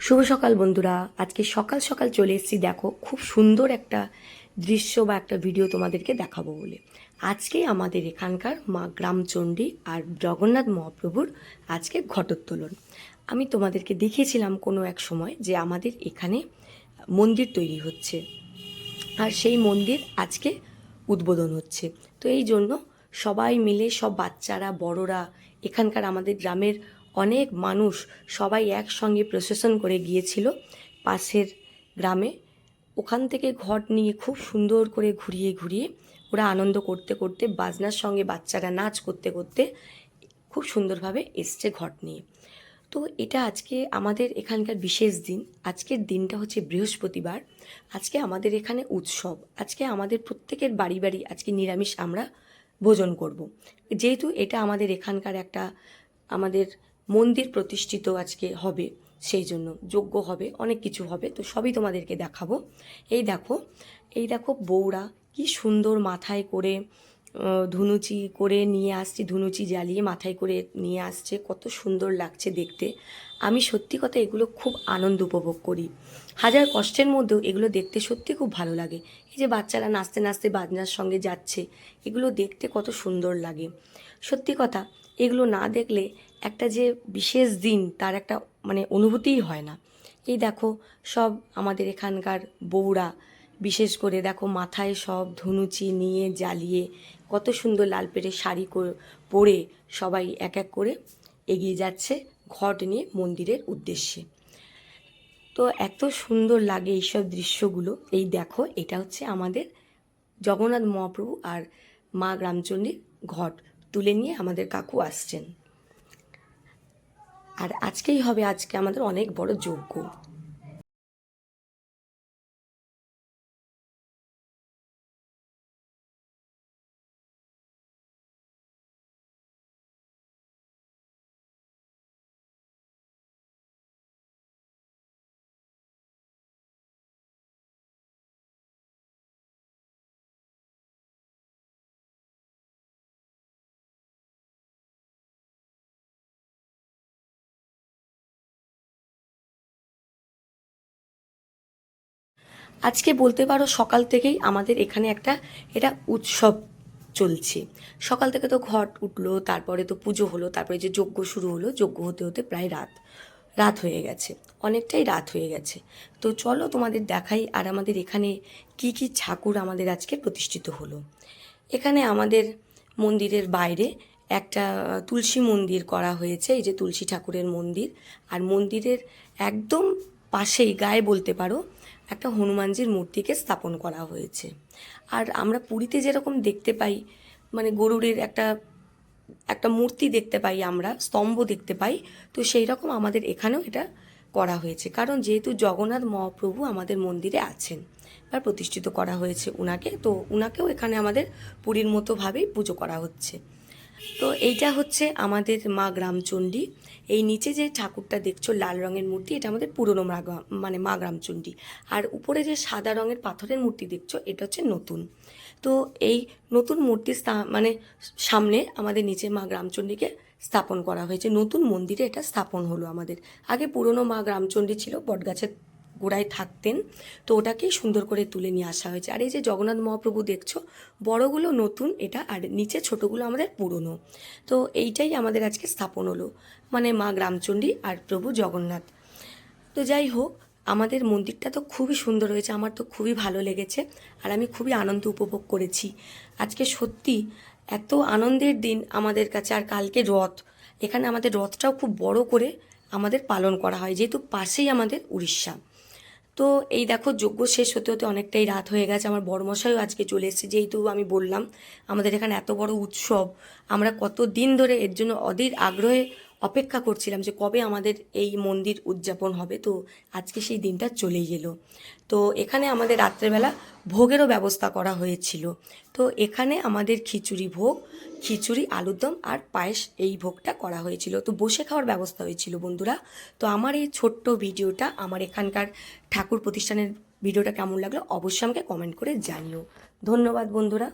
শুভ সকাল বন্ধুরা। আজকে সকাল সকাল চলে এসেছি, দেখো খুব সুন্দর একটা দৃশ্য বা একটা ভিডিও তোমাদেরকে দেখাবো বলে। আজকে আমাদের এখানকার মা গ্রামচণ্ডী আর জগন্নাথ মহাপ্রভুর আজকে ঘটোত্তোলন। আমি তোমাদেরকে দেখিয়েছিলাম কোনো এক সময় যে আমাদের এখানে মন্দির তৈরি হচ্ছে, আর সেই মন্দির আজকে উদ্বোধন হচ্ছে। তো এই জন্য সবাই মিলে, সব বাচ্চারা বড়রা, এখানকার আমাদের গ্রামের অনেক মানুষ সবাই একসঙ্গে প্রসেশন করে গিয়েছিল পাশের গ্রামে। ওখান থেকে ঘট নিয়ে খুব সুন্দর করে ঘুরিয়ে ঘুরিয়ে ওরা আনন্দ করতে করতে, বাজনার সঙ্গে বাচ্চারা নাচ করতে করতে খুব সুন্দরভাবে এসছে ঘট নিয়ে। তো এটা আজকে আমাদের এখানকার বিশেষ দিন। আজকের দিনটা হচ্ছে বৃহস্পতিবার। আজকে আমাদের এখানে উৎসব। আজকে আমাদের প্রত্যেকের বাড়ি বাড়ি আজকে নিরামিষ আমরা ভোজন করব। যেহেতু এটা আমাদের এখানকার একটা আমাদের মন্দির প্রতিষ্ঠিত আজকে হবে, সেই জন্য যজ্ঞ হবে, অনেক কিছু হবে, তো সবই তোমাদেরকে দেখাবো। এই দেখো বউরা কি সুন্দর মাথায় করে ধুনুচি করে নিয়ে আসছে, ধুনুচি জ্বালিয়ে মাথায় করে নিয়ে আসছে, কত সুন্দর লাগছে দেখতে। আমি সত্যি কথা এগুলো খুব আনন্দ উপভোগ করি। হাজার কষ্টের মধ্যেও এগুলো দেখতে সত্যি খুব ভালো লাগে। এই যে বাচ্চারা নাচতে নাচতে বাজনার সঙ্গে যাচ্ছে, এগুলো দেখতে কত সুন্দর লাগে। সত্যি কথা, এগুলো না দেখলে একটা যে বিশেষ দিন তার একটা অনুভূতিই হয় না। এই দেখো সব আমাদের এখানকার বউরা, বিশেষ করে দেখো মাথায় সব ধুনুচি নিয়ে জ্বালিয়ে কত সুন্দর লাল পেড়ে শাড়ি পরে সবাই এক এক করে এগিয়ে যাচ্ছে ঘট নিয়ে মন্দিরের উদ্দেশ্যে। তো এত সুন্দর লাগে এইসব দৃশ্যগুলো। এই দেখো, এটা হচ্ছে আমাদের জগন্নাথ মহাপ্রভু আর মা গ্রামচণ্ডীর ঘট তুলে নিয়ে আমাদের কাকু আসছেন। আর আজকেই হবে আজকে আমাদের অনেক বড় যজ্ঞ। আজকে বলতে পারো সকাল থেকেই আমাদের এখানে একটা এটা উৎসব চলছে। সকাল থেকে তো ঘট উঠলো, তারপরে তো পুজো হলো, তারপরে যে যজ্ঞ শুরু হলো, যজ্ঞ হতে হতে প্রায় রাত রাত হয়ে গেছে, অনেকটাই রাত হয়ে গেছে। তো চলো তোমাদের দেখাই আর আমাদের এখানে কি কি ঠাকুর আমাদের আজকে প্রতিষ্ঠিত হলো। এখানে আমাদের মন্দিরের বাইরে একটা তুলসী মন্দির করা হয়েছে, এই যে তুলসী ঠাকুরের মন্দির। আর মন্দিরের একদম পাশেই গায়ে বলতে পারো একটা হনুমানজির মূর্তিকে স্থাপন করা হয়েছে। আর আমরা পুরীতে যেরকম দেখতে পাই, গরুড়ের একটা একটা মূর্তি দেখতে পাই, আমরা স্তম্ভ দেখতে পাই, তো সেই রকম আমাদের এখানেও এটা করা হয়েছে। কারণ যেহেতু জগন্নাথ মহাপ্রভু আমাদের মন্দিরে আছেন বা প্রতিষ্ঠিত করা হয়েছে উনাকে, তো উনাকেও এখানে আমাদের পুরীর মতোভাবেই পুজো করা হচ্ছে। তো এইটা হচ্ছে আমাদের মা গ্রামচণ্ডী। এই নিচে যে ঠাকুরটা দেখছো লাল রঙের মূর্তি, এটা আমাদের পুরনো মা গ্রামচণ্ডী। আর উপরে যে সাদা রঙের পাথরের মূর্তি দেখছো, এটা হচ্ছে নতুন। তো এই নতুন মূর্তির সামনে আমাদের নিচে মা গ্রামচণ্ডীকে স্থাপন করা হয়েছে। নতুন মন্দিরে এটা স্থাপন হলো আমাদের। আগে পুরনো মা গ্রামচণ্ডী ছিল, বটগাছের গোড়ায় থাকতেন, তো ওটাকেই সুন্দর করে তুলে নিয়ে আসা হয়েছে। আর এই যে জগন্নাথ মহাপ্রভু দেখছো, বড়গুলো নতুন এটা, আর নিচে ছোটোগুলো আমাদের পুরনো। তো এইটাই আমাদের আজকে স্থাপন হলো, মা গ্রামচণ্ডী আর প্রভু জগন্নাথ। তো যাই হোক, আমাদের মন্দিরটা তো খুবই সুন্দর হয়েছে, আমার তো খুবই ভালো লেগেছে, আর আমি খুবই আনন্দ উপভোগ করেছি আজকে। সত্যি এত আনন্দের দিন আমাদের কাছে। আর কালকে রথ, এখানে আমাদের রথটাও খুব বড় করে আমাদের পালন করা হয়, যেহেতু পাশেই আমাদের উড়িষ্যা। তো এই দেখো, যজ্ঞ শেষ হতে হতে অনেকটাই রাত হয়ে গেছে। আমার বড়মশাইও আজকে চলে এসেছে, যেহেতু আমি বললাম আমাদের এখানে এত বড় উৎসব, আমরা কত দিন ধরে এর জন্য অধীর আগ্রহে অপেক্ষা করছিলাম যে কবে আমাদের এই মন্দির উদযাপন হবে। তো আজকে সেই দিনটা চলেই এলো। তো এখানে আমাদের রাত্রেবেলা ভোগেরও ব্যবস্থা করা হয়েছিল। তো এখানে আমাদের খিচুড়ি ভোগ, খিচুড়ি, আলুর দম আর পায়েস, এই ভোগটা করা হয়েছিল। তো বসে খাওয়ার ব্যবস্থা হয়েছিল বন্ধুরা। তো আমার এই ছোট্ট ভিডিওটা, আমার এখানকার ঠাকুর প্রতিষ্ঠানের ভিডিওটা কেমন লাগলো অবশ্যই আমাকে কমেন্ট করে জানিও। ধন্যবাদ বন্ধুরা।